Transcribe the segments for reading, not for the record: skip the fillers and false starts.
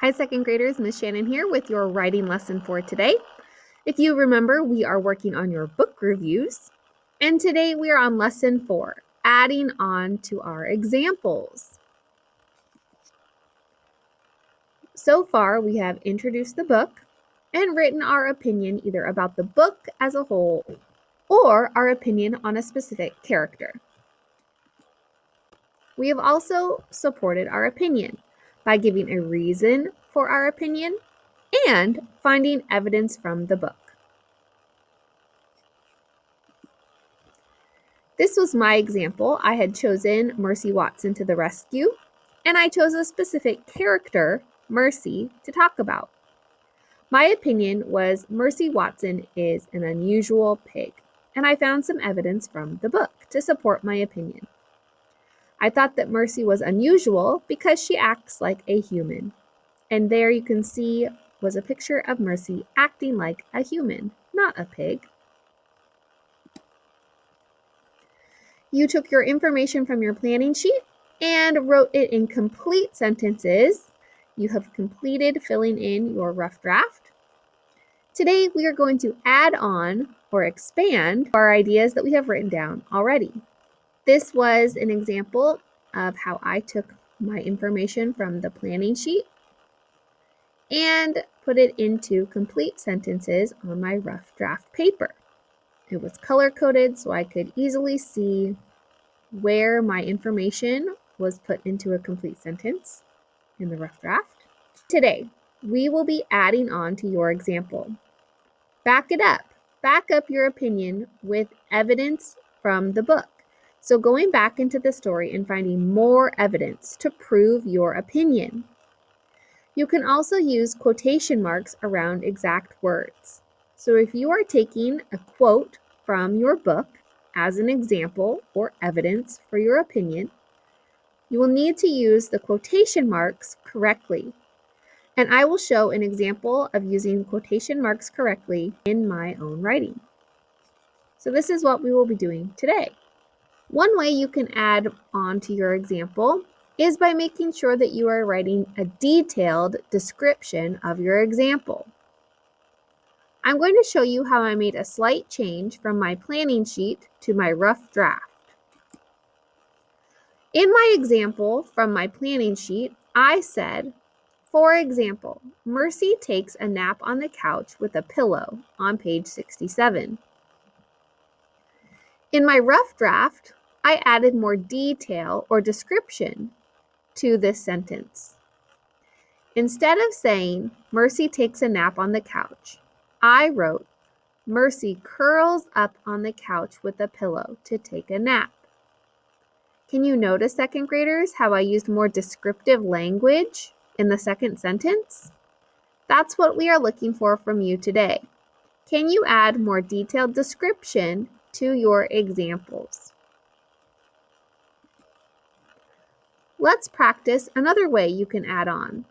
Hi, second graders. Miss Shannon here with your writing lesson for today. If you remember, we are working on your book reviews, and today we are on lesson 4, adding on to our examples. So far, we have introduced the book and written our opinion either about the book as a whole or our opinion on a specific character. We have also supported our opinion by giving a reason for our opinion and finding evidence from the book. This was my example. I had chosen Mercy Watson to the rescue, and I chose a specific character, Mercy, to talk about. My opinion was Mercy Watson is an unusual pig, and I found some evidence from the book to support my opinion. I thought that Mercy was unusual because she acts like a human. And there you can see was a picture of Mercy acting like a human, not a pig. You took your information from your planning sheet and wrote it in complete sentences. You have completed filling in your rough draft. Today, we are going to add on or expand our ideas that we have written down already. This was an example of how I took my information from the planning sheet and put it into complete sentences on my rough draft paper. It was color-coded so I could easily see where my information was put into a complete sentence in the rough draft. Today, we will be adding on to your example. Back it up. Back up your opinion with evidence from the book. So going back into the story and finding more evidence to prove your opinion. You can also use quotation marks around exact words. So if you are taking a quote from your book as an example or evidence for your opinion, you will need to use the quotation marks correctly. And I will show an example of using quotation marks correctly in my own writing. So this is what we will be doing today. One way you can add on to your example is by making sure that you are writing a detailed description of your example. I'm going to show you how I made a slight change from my planning sheet to my rough draft. In my example from my planning sheet, I said, for example, Mercy takes a nap on the couch with a pillow on page 67. In my rough draft, I added more detail or description to this sentence. Instead of saying, Mercy takes a nap on the couch, I wrote, Mercy curls up on the couch with a pillow to take a nap. Can you notice, second graders, how I used more descriptive language in the second sentence? That's what we are looking for from you today. Can you add more detailed description to your examples? Let's practice another way you can add on.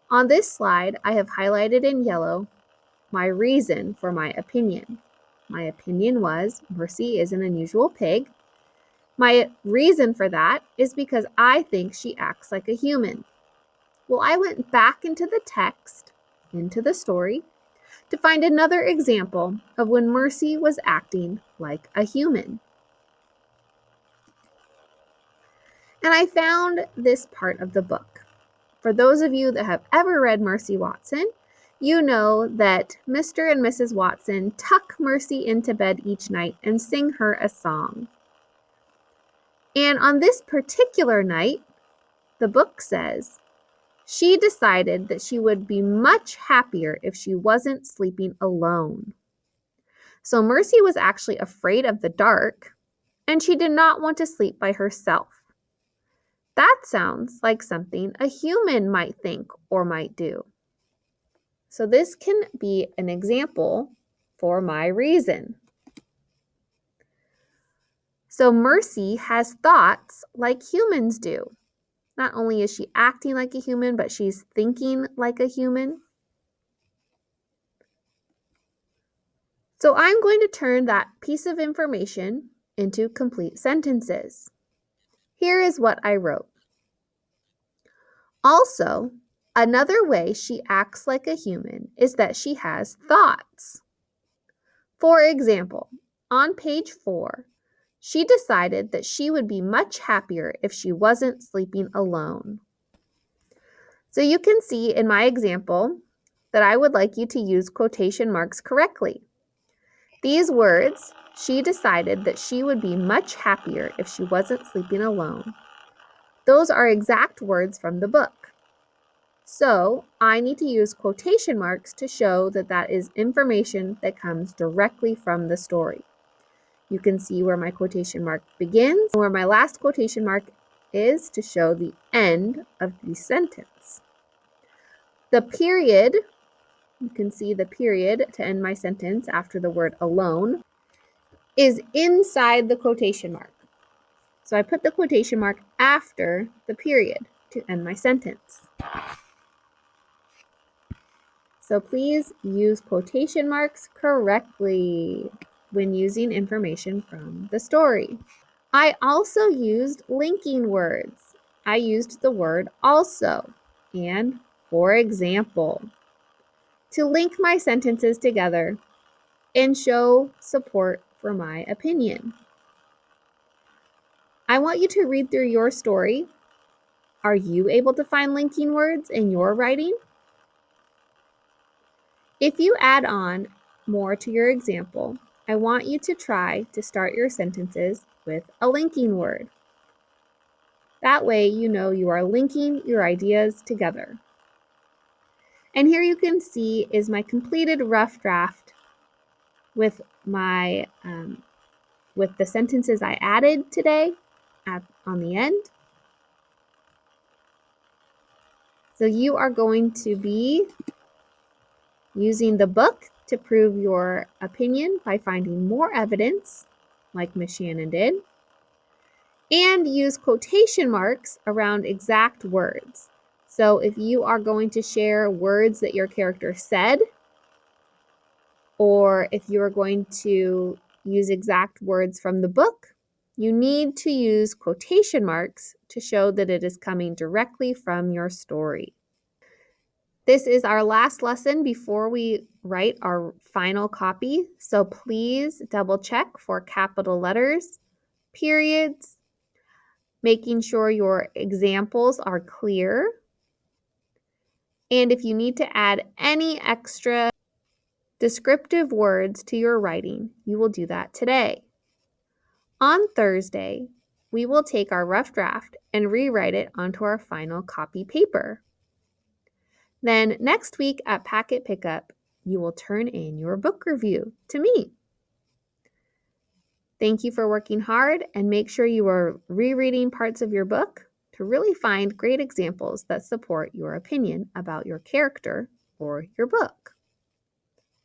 On this slide, I have highlighted in yellow my reason for my opinion. My opinion was Mercy is an unusual pig. My reason for that is because I think she acts like a human. Well, I went back into the text, into the story, to find another example of when Mercy was acting like a human. And I found this part of the book. For those of you that have ever read Mercy Watson, you know that Mr. and Mrs. Watson tuck Mercy into bed each night and sing her a song. And on this particular night, the book says, she decided that she would be much happier if she wasn't sleeping alone. So Mercy was actually afraid of the dark, and she did not want to sleep by herself. That sounds like something a human might think or might do. So this can be an example for my reason. So Mercy has thoughts like humans do. Not only is she acting like a human, but she's thinking like a human. So I'm going to turn that piece of information into complete sentences. Here is what I wrote. Also, Another way she acts like a human is that she has thoughts. For example, on page 4, she decided that she would be much happier if she wasn't sleeping alone. So you can see in my example that I would like you to use quotation marks correctly. These words, she decided that she would be much happier if she wasn't sleeping alone. Those are exact words from the book. So I need to use quotation marks to show that that is information that comes directly from the story. You can see where my quotation mark begins and where my last quotation mark is to show the end of the sentence. The period, you can see the period to end my sentence after the word alone, is inside the quotation mark. So I put the quotation mark after the period to end my sentence. So please use quotation marks correctly when using information from the story. I also used linking words. I used the word also and for example to link my sentences together and show support for my opinion. I want you to read through your story. Are you able to find linking words in your writing? If you add on more to your example, I want you to try to start your sentences with a linking word. That way you know you are linking your ideas together. And here you can see is my completed rough draft with my with the sentences I added today on the end. So you are going to be using the book to prove your opinion by finding more evidence, like Miss Shannon did, and use quotation marks around exact words. So if you are going to share words that your character said, or if you are going to use exact words from the book, you need to use quotation marks to show that it is coming directly from your story. This is our last lesson before we write our final copy, so please double check for capital letters, periods, making sure your examples are clear. And if you need to add any extra descriptive words to your writing, you will do that today. On Thursday, we will take our rough draft and rewrite it onto our final copy paper. Then next week at Packet Pickup, you will turn in your book review to me. Thank you for working hard, and make sure you are rereading parts of your book to really find great examples that support your opinion about your character or your book.